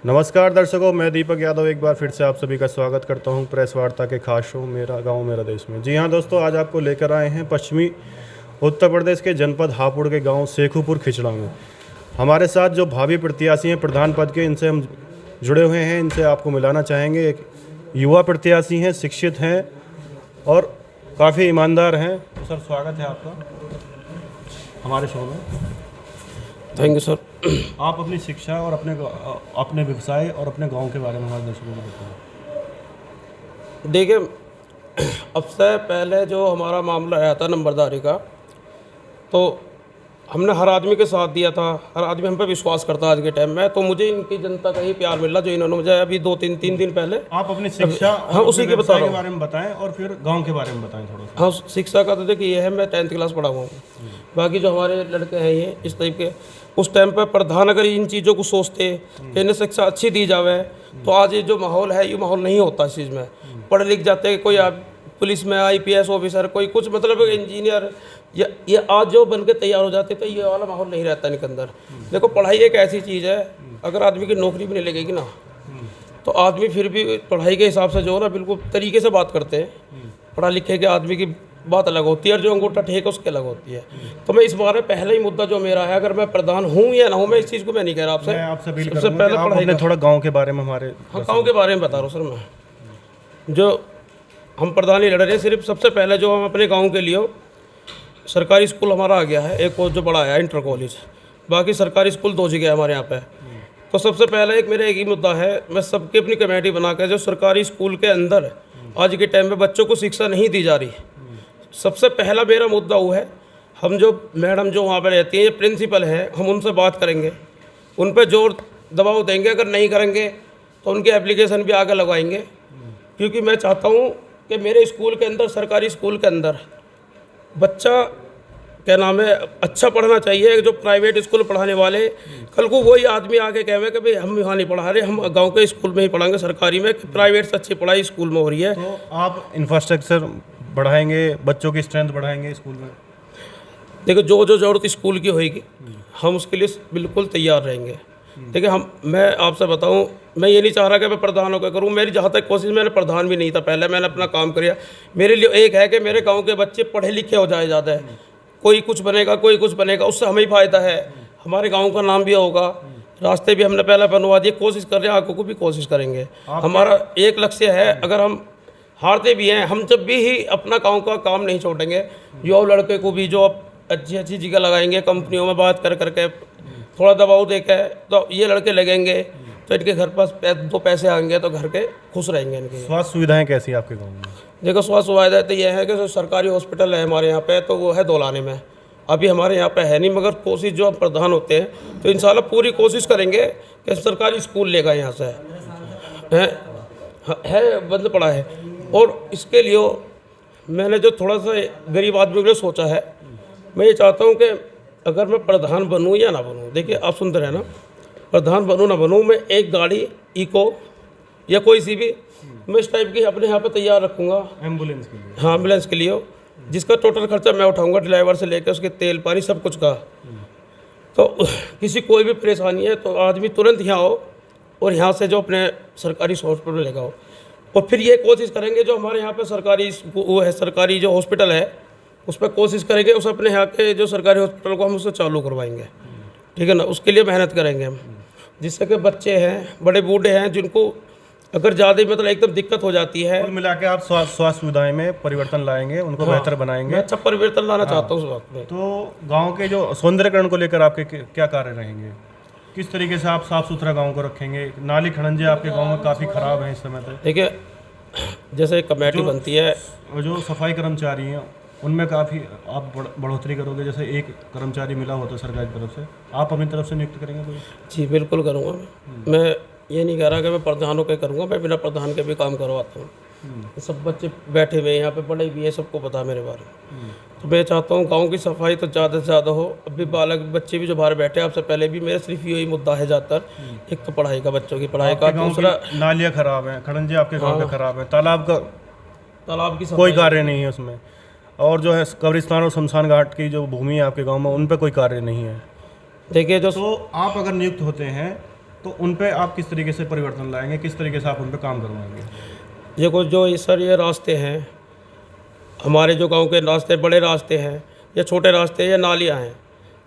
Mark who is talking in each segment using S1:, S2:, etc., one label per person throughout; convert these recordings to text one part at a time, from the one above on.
S1: नमस्कार दर्शकों, मैं दीपक यादव एक बार फिर से आप सभी का स्वागत करता हूं प्रेस वार्ता के खास शो मेरा गांव मेरा देश में। जी हां दोस्तों, आज आपको लेकर आए हैं पश्चिमी उत्तर प्रदेश के जनपद हापुड़ के गांव शेखुपुर खिचड़ा में। हमारे साथ जो भावी प्रत्याशी हैं प्रधान पद के, इनसे हम जुड़े हुए हैं, इनसे आपको मिलाना चाहेंगे। एक युवा प्रत्याशी हैं, शिक्षित हैं और काफ़ी ईमानदार हैं। तो सर, स्वागत है आपका हमारे शो में।
S2: Thank you sir.
S1: आप अपनी शिक्षा और अपने व्यवसाय और अपने गांव के बारे में हमारे दर्शकों को बताएं।
S2: देखिए, अब से पहले जो हमारा मामला आया था नंबरदारी का, तो हमने हर आदमी के साथ दिया था, हर आदमी हम पे विश्वास करता आज के टाइम में। तो मुझे इनकी जनता का ही प्यार मिला जो इन्होंने मुझे अभी 2-3 दिन पहले।
S1: आप अपनी शिक्षा
S2: हाँ, उसी के बता रहा हूँ।
S1: बारे में बताएं और फिर गांव के बारे में बताएं थोड़ा सा।
S2: हाँ, शिक्षा का तो देखिए ये है, मैं 10th क्लास पढ़ा हुआ हूँ। बाकी जो हमारे लड़के हैं ये इस टाइप के, उस टाइम पर प्रधान अगर इन चीज़ों को सोचते कि इन्हें शिक्षा अच्छी दी जावे, तो आज ये जो माहौल है ये माहौल नहीं होता इस चीज़ में। पढ़ लिख जाते हैं, कोई आप पुलिस में IPS ऑफिसर, कोई कुछ मतलब इंजीनियर, ये आज जो बन के तैयार हो जाते, तो ये वाला माहौल नहीं रहता इनके अंदर। देखो, पढ़ाई एक ऐसी चीज़ है, अगर आदमी की नौकरी भी नहीं लगेगी ना, तो आदमी फिर भी पढ़ाई के हिसाब से जो है ना बिल्कुल तरीके से बात करते हैं। पढ़ा लिखे के आदमी की बात अलग होती है और जो अंगूठा ठेक है उसकी अलग होती है। तो मैं इस बारे में पहले ही मुद्दा जो मेरा है, अगर मैं प्रधान हूँ या ना हूँ, मैं इस चीज़ को मैं नहीं कह रहा आपसे।
S1: आपसे
S2: सबसे पहले पढ़ाई
S1: थोड़ा गांव के बारे में हमारे।
S2: हाँ, गाँव के बारे में बता रहा हूँ सर मैं। जो हम प्रधान ही लड़ रहे हैं, सिर्फ सबसे पहले जो हम अपने गाँव के लिए सरकारी स्कूल हमारा आ गया है, एक और जो बड़ा है इंटर कॉलेज। बाकी सरकारी स्कूल 2 जगह है हमारे यहाँ पे। तो सबसे पहले मेरा एक ही मुद्दा है, मैं सबकी अपनी कमेटी बनाकर जो सरकारी स्कूल के अंदर आज के टाइम में बच्चों को शिक्षा नहीं दी जा रही, सबसे पहला मेरा मुद्दा वो है। हम जो मैडम जो वहाँ पर रहती हैं, प्रिंसिपल हैं, हम उनसे बात करेंगे, उन पर जोर दबाव देंगे। अगर नहीं करेंगे तो उनकी एप्लीकेशन भी आगे लगवाएंगे। क्योंकि मैं चाहता हूँ कि मेरे स्कूल के अंदर, सरकारी स्कूल के अंदर बच्चा क्या नाम है अच्छा पढ़ना चाहिए। जो प्राइवेट स्कूल पढ़ाने वाले, कल को वही आदमी आके कहे कि भाई हम यहाँ नहीं पढ़ा रहे, हम गांव के स्कूल में ही पढ़ाएंगे सरकारी में, प्राइवेट से अच्छी पढ़ाई स्कूल में हो रही है।
S1: तो आप इंफ्रास्ट्रक्चर बढ़ाएंगे, बच्चों की स्ट्रेंथ बढ़ाएंगे स्कूल में?
S2: देखो, जो जो ज़रूरत स्कूल की होएगी हम उसके लिए बिल्कुल तैयार रहेंगे। देखिए, मैं आपसे बताऊं, मैं ये नहीं चाह रहा कि मैं प्रधान होकर करूं। मेरी जहाँ तक कोशिश, मैंने प्रधान भी नहीं था पहले, मैंने अपना काम किया। मेरे लिए एक है कि मेरे गांव के बच्चे पढ़े लिखे हो जाए ज़्यादा है। कोई कुछ बनेगा, कोई कुछ बनेगा, उससे हमें ही फ़ायदा है, हमारे गाँव का नाम भी होगा। रास्ते भी हमने पहले बनवा दिए, कोशिश कर रहे हैं, आगे को भी कोशिश करेंगे। हमारा एक लक्ष्य है, अगर हम हारते भी हैं, हम जब भी ही अपना गाँव का काम नहीं छोड़ेंगे। युवा लड़के को भी जो अच्छी अच्छी जगह लगाएंगे, कंपनियों में बात कर करके थोड़ा दबाव देकर, तो ये लड़के लगेंगे, तो इनके घर पास 2 पैसे आएंगे, तो घर के खुश रहेंगे। इनके
S1: स्वास्थ्य सुविधाएं कैसी है आपके गाँव में?
S2: देखो, स्वास्थ्य सुविधाएं तो ये है कि जो सरकारी हॉस्पिटल है हमारे यहाँ पे, तो वो है दौलाने में। अभी हमारे यहाँ पे है नहीं, मगर कोशिश जो हम प्रधान होते हैं तो इंशाल्लाह पूरी कोशिश करेंगे कि सरकारी स्कूल लेगा यहाँ से। है बंद पड़ा है, और इसके लिए मैंने जो थोड़ा सा गरीब आदमी के लिए सोचा है, मैं ये चाहता हूँ कि अगर मैं प्रधान बनूँ या ना बनूँ, देखिए आप सुनते रहे ना, प्रधान बनूँ ना बनूँ, मैं एक गाड़ी इको या कोई सी भी मैं इस टाइप की अपने यहाँ पे तैयार रखूँगा।
S1: एम्बुलेंस के लिए?
S2: हाँ, एम्बुलेंस के लिए, जिसका टोटल खर्चा मैं उठाऊँगा, ड्राइवर से लेकर उसके तेल पानी सब कुछ का। तो किसी कोई भी परेशानी है तो आदमी तुरंत यहाँ हो और यहाँ से जो अपने सरकारी हॉस्पिटल लेगा हो। और फिर ये कोशिश करेंगे, जो हमारे यहाँ पे सरकारी वो है, सरकारी जो हॉस्पिटल है, उस पर कोशिश करेंगे, उस अपने यहाँ के जो सरकारी हॉस्पिटल को हम उससे चालू करवाएंगे। ठीक है ना, उसके लिए मेहनत करेंगे हम, जिससे कि बच्चे हैं, बड़े बूढ़े हैं, जिनको अगर ज़्यादा मतलब एकदम दिक्कत हो जाती है।
S1: कुल मिला के आप स्वास्थ्य सुविधाएं में परिवर्तन लाएंगे, उनको बेहतर बनाएंगे।
S2: मैं अच्छा परिवर्तन लाना चाहता हूँ उस वक्त में।
S1: तो गांव के जो सौंदर्यकरण को लेकर आपके क्या कार्य रहेंगे? किस तरीके से आप साफ सुथरा गांव को रखेंगे? नाली खड़ंजे आपके गांव में काफ़ी ख़राब हैं इस समय तक।
S2: देखिए, जैसे कमेटी बनती है,
S1: जो सफाई कर्मचारी हैं उनमें काफ़ी आप बढ़ोतरी करोगे? जैसे एक कर्मचारी मिला होता है सरकारी तरफ से, आप अपनी तरफ से नियुक्त करेंगे कोई?
S2: जी बिल्कुल करूँगा। मैं ये नहीं कह रहा कि मैं प्रधानों के करूँगा, मैं बिना प्रधान के भी काम करवाता हूँ। सब बच्चे बैठे हुए हैं यहाँ पे, पढ़े भी है, सबको पता है मेरे बारे में। तो मैं चाहता हूँ गांव की सफाई तो ज़्यादा से ज़्यादा हो। अभी बालक बच्चे भी जो बाहर बैठे हैं, आपसे पहले भी मेरा सिर्फ यही मुद्दा है ज़्यादातर, एक तो पढ़ाई का, बच्चों की पढ़ाई का, दूसरा
S1: नालियाँ खराब हैं, खड़ंजे आपके गाँव में खराब है, तालाब की
S2: कोई
S1: कार्य नहीं है उसमें, और जो है कब्रिस्तान और शमशान घाट की जो भूमि है आपके गांव में, उन पर कोई कार्य नहीं है।
S2: देखिए, जो
S1: तो आप अगर नियुक्त होते हैं तो उन पे आप किस तरीके से परिवर्तन लाएंगे, किस तरीके से आप उन पे काम करवाएंगे?
S2: देखो जो ये सर ये रास्ते हैं, हमारे जो गांव के रास्ते, बड़े रास्ते हैं या छोटे रास्ते हैं या नालियाँ हैं,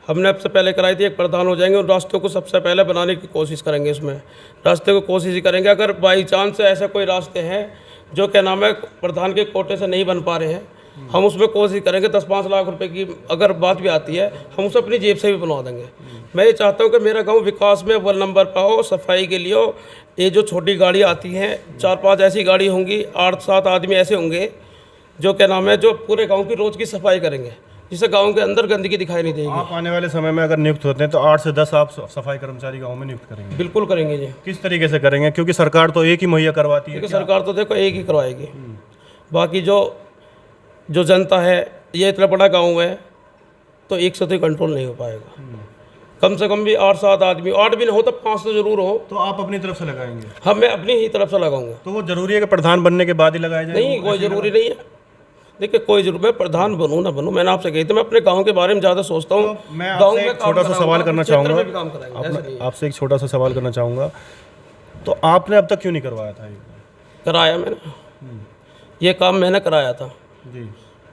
S2: हमने अब से पहले कराई थी। एक प्रधान हो जाएंगे, उन रास्तों को सबसे पहले बनाने की कोशिश करेंगे। इसमें रास्ते को कोशिश ही करेंगे। अगर बाई चांस ऐसे कोई रास्ते हैं जो क्या नाम है प्रधान के कोटे से नहीं बन पा रहे हैं, हम उसमें कोशिश करेंगे। 10-5 लाख रुपए की अगर बात भी आती है, हम उसे अपनी जेब से भी बनवा देंगे। मैं ये चाहता हूँ कि मेरा गांव विकास में अव्वल नंबर पर हो, सफाई के लिए हो। ये जो छोटी गाड़ी आती हैं, 4-5 ऐसी गाड़ी होंगी, 8-7 आदमी ऐसे होंगे जो क्या नाम है जो पूरे गांव की रोज़ की सफाई करेंगे, जिससे गांव के अंदर गंदगी दिखाई नहीं देगी।
S1: आप आने वाले समय में अगर नियुक्त होते हैं तो 8 से 10 आप सफाई कर्मचारी गांव में नियुक्त करेंगे?
S2: बिल्कुल करेंगे जी।
S1: किस तरीके से करेंगे, क्योंकि सरकार तो एक ही मुहैया करवाती है?
S2: क्योंकि सरकार तो देखो एक ही करवाएगी, बाकी जो जनता है, ये इतना बड़ा गांव है तो एक से तो कंट्रोल नहीं हो पाएगा। कम से कम भी 8-7 आदमी, 8 भी ना हो तो 5 तो जरूर हो।
S1: तो आप अपनी तरफ से लगाएंगे?
S2: हाँ, मैं अपनी ही तरफ से लगाऊंगा।
S1: तो वो जरूरी है कि प्रधान बनने के बाद ही लगाया जाए?
S2: नहीं, कोई ज़रूरी नहीं है। देखिए कोई जरूर, मैं प्रधान बनूँ ना बनूँ, मैंने आपसे कही थी मैं अपने गांव के बारे में ज़्यादा सोचता हूँ।
S1: तो मैं आपसे एक छोटा सा सवाल करना चाहूँगा, आपसे एक छोटा सा सवाल करना चाहूँगा, तो आपने अब तक क्यों नहीं करवाया था?
S2: कराया मैंने, ये काम मैंने कराया था
S1: जी।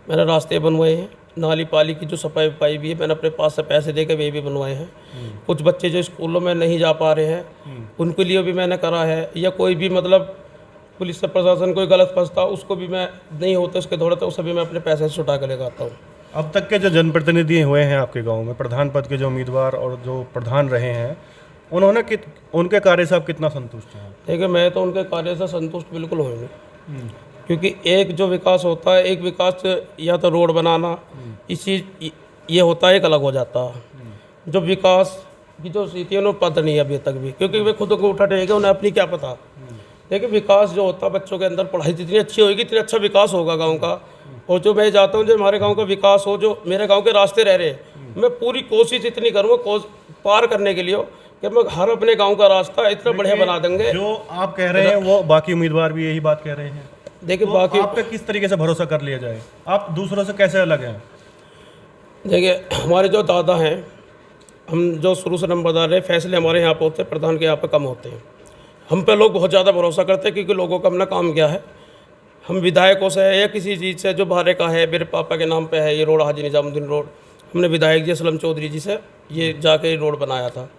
S2: मैंने रास्ते बनवाए हैं, नाली पाली की जो सफाई वफाई भी है, मैंने अपने पास से पैसे दे के वे भी बनवाए हैं। कुछ बच्चे जो स्कूलों में नहीं जा पा रहे हैं उनके लिए भी मैंने करा है। या कोई भी मतलब पुलिस से प्रशासन कोई गलत फंसता उसको भी मैं नहीं होता उसके दौड़ते उसे भी मैं अपने पैसे से छुटा कर ले आता हूँ।
S1: अब तक के जो जनप्रतिनिधि हुए हैं आपके गांव में, प्रधान पद के जो उम्मीदवार और जो प्रधान रहे हैं, उन्होंने उनके कार्य से आप कितना संतुष्ट हैं?
S2: देखिए मैं तो उनके कार्य से संतुष्ट बिल्कुल हूँ नहीं, क्योंकि एक जो विकास होता है, एक विकास या तो रोड बनाना, इसी ये होता है, एक अलग हो जाता है। जो विकास की जो स्थिति है उन्हें पता नहीं है अभी तक भी, क्योंकि वे खुद को उठा टेके, उन्हें अपनी क्या पता। देखिए विकास जो होता है बच्चों के अंदर, पढ़ाई जितनी अच्छी होगी इतनी अच्छा विकास होगा गांव का। और जो मैं चाहता हूँ जो हमारे गांव का विकास हो, जो मेरे गांव के रास्ते रह रहे हैं, मैं पूरी कोशिश इतनी करूँगा पार करने के लिए कि मैं हर अपने गांव का रास्ता इतना बढ़िया बना देंगे।
S1: जो आप कह रहे हैं वो बाकी उम्मीदवार भी यही बात कह रहे हैं।
S2: देखिए
S1: तो
S2: बाकी
S1: आप पे किस तरीके से भरोसा कर लिया जाए? आप दूसरों से कैसे अलग हैं?
S2: देखिए हमारे जो दादा हैं, हम जो शुरू से नंबरदार रहे, फैसले हमारे यहाँ पे होते हैं, प्रधान के यहाँ पे कम होते हैं। हम पे लोग बहुत ज़्यादा भरोसा करते हैं, क्योंकि लोगों का अपना काम क्या है। हम विधायकों से या किसी चीज़ से जो बाहर का है, मेरे पापा के नाम पे है ये रोड, हाजी निजामुद्दीन रोड, हमने विधायक जी असलम चौधरी जी से ये जाके रोड बनाया था।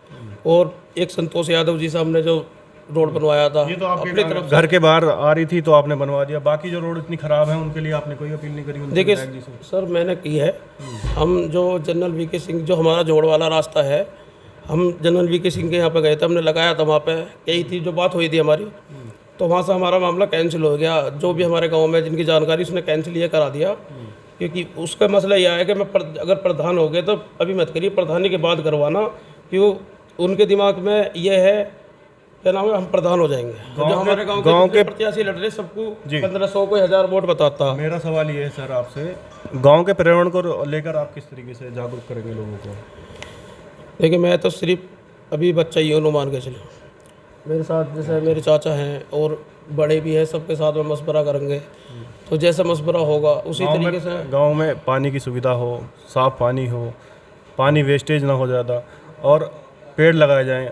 S2: और एक संतोष यादव जी से हमने जो रोड बनवाया था,
S1: ये तो आपके
S2: अपनी तरफ
S1: घर के बाहर आ रही थी तो आपने बनवा दिया। बाकी जो रोड इतनी खराब है उनके लिए आपने कोई अपील नहीं करी?
S2: देखिए सर मैंने की है। हम जो जनरल वीके सिंह, जो हमारा जोड़ वाला रास्ता है, हम जनरल वीके सिंह के यहाँ पे गए थे, हमने लगाया था वहाँ पे, यही थी जो बात हुई थी हमारी। तो वहाँ से हमारा मामला कैंसिल हो गया। जो भी हमारे गांव में जिनकी जानकारी उसने कैंसिल ये करा दिया, क्योंकि उसका मसला यह है कि मैं अगर प्रधान हो गए तो अभी मत करिए, प्रधानी के बाद करवाना, क्योंकि उनके दिमाग में ये है क्या नाम है हम प्रधान हो जाएंगे। जो हमारे गांव के प्रत्याशी लड़ रहे सबको 1500 को 1000 वोट बताता।
S1: मेरा सवाल ये है सर आपसे, गांव के पर्यावरण को लेकर आप किस तरीके से जागरूक करेंगे लोगों को?
S2: देखिए मैं तो सिर्फ अभी बच्चा ही हूँ, मान के चलो। मेरे साथ जैसे मेरे चाचा हैं और बड़े भी हैं, सबके साथ में मशवरा करेंगे, तो जैसा मशवरा होगा उसी तरीके से।
S1: गांव में पानी की सुविधा हो, साफ पानी हो, पानी वेस्टेज ना हो ज़्यादा, और पेड़ लगाए जाएं।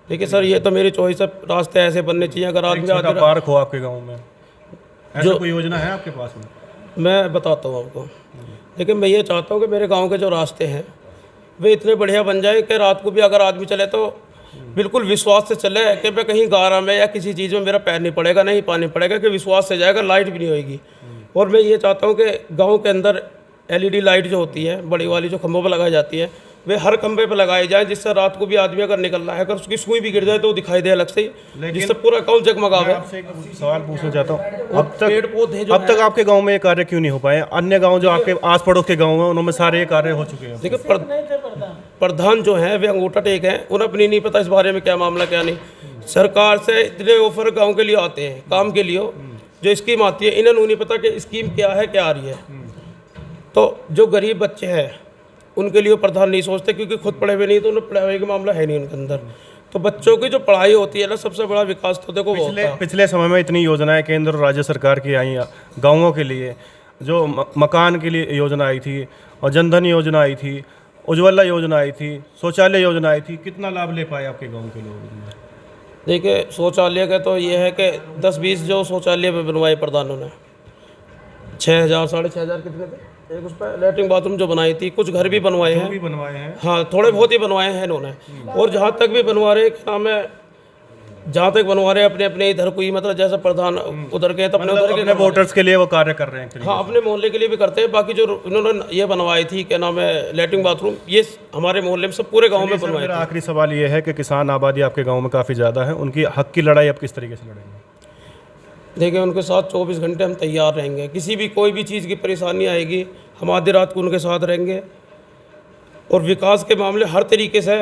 S2: देखिए सर ये तो मेरी चॉइस है, रास्ते ऐसे बनने चाहिए। अगर आदमी
S1: पार्क हो आपके गाँव में, ऐसा कोई योजना है आपके पास में?
S2: मैं बताता हूँ आपको। लेकिन मैं ये चाहता हूँ कि मेरे गाँव के जो रास्ते हैं वे इतने बढ़िया बन जाए कि रात को भी अगर आदमी चले तो बिल्कुल विश्वास से चले कि मैं कहीं गारा में या किसी चीज़ में मेरा पैर नहीं पड़ेगा, नहीं पानी पड़ेगा, कि विश्वास से जाएगा। लाइट भी नहीं होएगी। और मैं ये चाहता हूँ कि गांव के अंदर LED लाइट जो होती है बड़ी वाली, जो खंभों पर लगाई जाती है, वे हर खंभे पर लगाए जाए, जिससे रात को भी आदमी अगर निकल रहा है, अगर उसकी सुई भी गिर जाए तो वो दिखाई दे अलग से ही, जिससे पूरा गाँव जगमगावे।
S1: आपसे एक सवाल पूछना चाहता हूँ,
S2: पेड़ पौधे
S1: अब तक आपके गाँव में ये कार्य क्यों नहीं हो पाए? अन्य गाँव जो आपके आस पड़ोस के गाँव हैं उनमें सारे ये कार्य हो चुके हैं।
S2: देखिए प्रधान जो हैं वे अंगूठा टेक हैं, उन्हें अपनी नहीं पता इस बारे में क्या मामला क्या नहीं। सरकार से इतने ऑफर गांव के लिए आते हैं काम के लिए, जो स्कीम आती है, इन्हें नहीं पता कि स्कीम क्या है, क्या आ रही है। तो जो गरीब बच्चे हैं उनके लिए प्रधान नहीं सोचते, क्योंकि खुद पढ़े हुए नहीं, तो उन्हें पढ़ाई का मामला है नहीं उनके अंदर। तो बच्चों की जो पढ़ाई होती है ना, सबसे बड़ा विकास तो देखो वो होता है।
S1: पिछले समय में इतनी योजनाएं केंद्र और राज्य सरकार की आई गाँवों के लिए, जो मकान के लिए योजना आई थी, और जनधन योजना आई थी, उज्ज्वला योजना आई थी, शौचालय योजना आई थी, कितना लाभ ले पाए आपके गांव के लोग?
S2: देखिए शौचालय का तो ये है कि 10-20 जो शौचालय पे बनवाए प्रधानों ने, 6,000 6,500 कितने थे एक उस पर लेटरिन बाथरूम जो बनाई थी, कुछ घर भी बनवाए हैं,
S1: भी बनवाए हैं।
S2: हाँ थोड़े बहुत ही बनवाए हैं इन्होंने। और जहाँ तक भी बनवा रहे क्या नाम है, जहाँ तक बनवा रहे हैं अपने अपने इधर कोई मतलब जैसा प्रधान उधर के तो अपने उधर के
S1: अपने वोटर्स के लिए वो कार्य कर रहे हैं।
S2: हाँ अपने मोहल्ले के लिए भी करते हैं। बाकी जो इन्होंने ये बनवाई थी क्या नाम है लेटरिन बाथरूम, ये हमारे मोहल्ले में सब पूरे गांव में बनवाए
S1: मेरा
S2: थे।
S1: आखिरी सवाल ये है कि किसान आबादी आपके गांव में काफ़ी ज़्यादा है, उनकी हक की लड़ाई आप किस तरीके से लड़ेंगे?
S2: देखिए उनके साथ 24 घंटे हम तैयार रहेंगे, किसी भी कोई भी चीज़ की परेशानी आएगी हम आधी रात को उनके साथ रहेंगे। और विकास के मामले हर तरीके से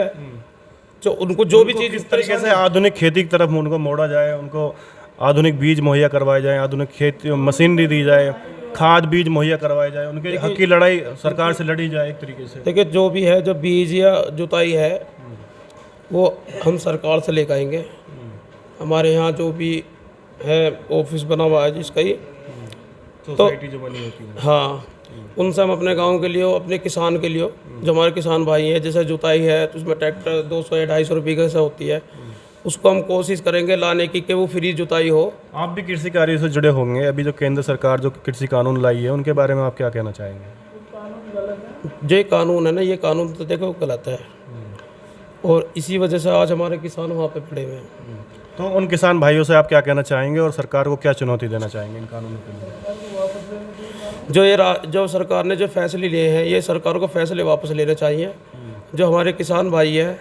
S2: जो उनको जो भी चीज़
S1: किस तरीके से आधुनिक खेती की तरफ उनको मोड़ा जाए, उनको आधुनिक बीज मुहैया करवाए जाए, आधुनिक खेती मशीनरी दी जाए, खाद बीज मुहैया करवाए जाए, उनके हक की लड़ाई सरकार से लड़ी जाए एक तरीके से।
S2: देखिए जो भी है, जो बीज या जुताई है वो हम सरकार से लेकर आएंगे। हमारे यहाँ जो भी है ऑफिस बना हुआ है जिसका ही,
S1: सोसाइटी जो बनी होती है,
S2: हाँ उनसे हम अपने गांव के लिए, अपने किसान के लिए, जो हमारे किसान भाई हैं, जैसे जुताई है तो उसमें ट्रैक्टर 200 या 250 रुपये का से होती है, उसको हम कोशिश करेंगे लाने की कि वो फ्री जुताई हो।
S1: आप भी कृषि कार्य से जुड़े होंगे, अभी जो केंद्र सरकार जो कृषि कानून लाई है उनके बारे में आप क्या कहना चाहेंगे?
S2: जो ये कानून है ना, ये कानून तो देखो गलत है और इसी वजह से आज हमारे किसान वहाँ पे पड़े हुए हैं।
S1: तो उन किसान भाइयों से आप क्या कहना चाहेंगे और सरकार को क्या चुनौती देना चाहेंगे इन कानूनों के लिए?
S2: जो सरकार ने जो फैसले लिए हैं, ये सरकार को फैसले वापस लेने चाहिए। जो हमारे किसान भाई हैं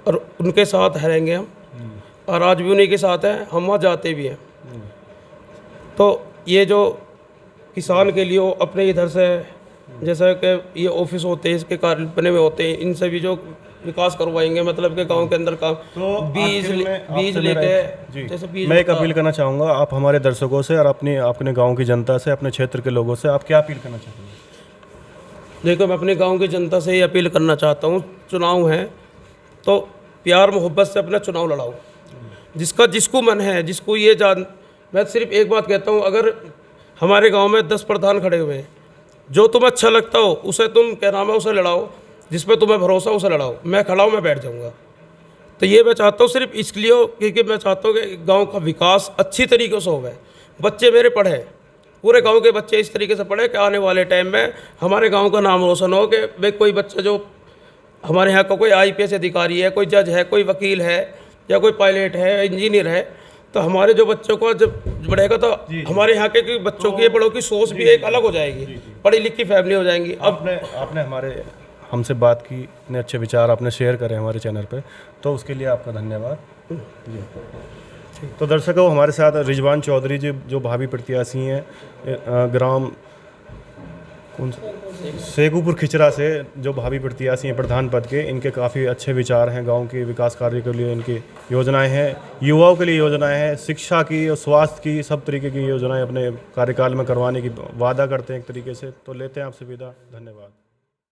S2: और उनके साथ रहेंगे हम, और आज भी उन्हीं के साथ हैं, हम वहाँ जाते भी हैं। तो ये जो किसान के लिए वो अपने इधर से जैसा कि ये ऑफिस होते हैं, इसके कार्य बने हुए होते हैं, इनसे भी जो विकास करवाएंगे, मतलब कि गांव के अंदर का
S1: तो
S2: बीज लेके, जैसे बीज
S1: मैं एक अपील करना चाहूँगा आप हमारे दर्शकों से और अपने गांव की जनता से, अपने क्षेत्र के लोगों से आप क्या अपील करना चाहेंगे?
S2: देखो मैं अपने गांव की जनता से ये अपील करना चाहता हूँ, चुनाव है तो प्यार मोहब्बत से अपना चुनाव लड़ाओ। जिसका जिसको मन है, जिसको ये जान, मैं सिर्फ एक बात कहता हूँ, अगर हमारे गांव में 10 प्रधान खड़े हुए हैं, जो तुम्हें अच्छा लगता हो उसे तुम क्या नाम है उसे लड़ाओ, जिस पे तुम्हें भरोसा उसे लड़ाओ। मैं खड़ा हूँ, मैं बैठ जाऊँगा। तो ये मैं चाहता हूँ सिर्फ इसलिए क्योंकि मैं चाहता हूँ कि गांव का विकास अच्छी तरीके से होगा, बच्चे मेरे पढ़े, पूरे गांव के बच्चे इस तरीके से पढ़े कि आने वाले टाइम में हमारे गांव का नाम रोशन हो, कि भाई कोई बच्चा जो हमारे यहाँ का कोई IPS अधिकारी है, कोई जज है, कोई वकील है, या कोई पायलट है, इंजीनियर है, तो हमारे जो बच्चों को जब बढ़ेगा तो हमारे यहाँ के बच्चों की बड़ों की सोच भी एक अलग हो जाएगी, पढ़ी लिखी फैमिली हो जाएंगी। अब
S1: आपने हमसे बात की, इतने अच्छे विचार आपने शेयर करे हमारे चैनल पे, तो उसके लिए आपका धन्यवाद जी। तो दर्शकों, हमारे साथ रिजवान चौधरी जी जो भावी प्रत्याशी हैं ग्राम कौन सा शेखुपुर खिचरा से, जो भावी प्रत्याशी हैं प्रधान पद के, इनके काफ़ी अच्छे विचार हैं गांव के विकास कार्य के लिए। इनकी योजनाएं हैं, युवाओं के लिए योजनाएं हैं, शिक्षा की और स्वास्थ्य की, सब तरीके की योजनाएं अपने कार्यकाल में करवाने की वादा करते हैं एक तरीके से। तो लेते हैं आपसे विदा, धन्यवाद।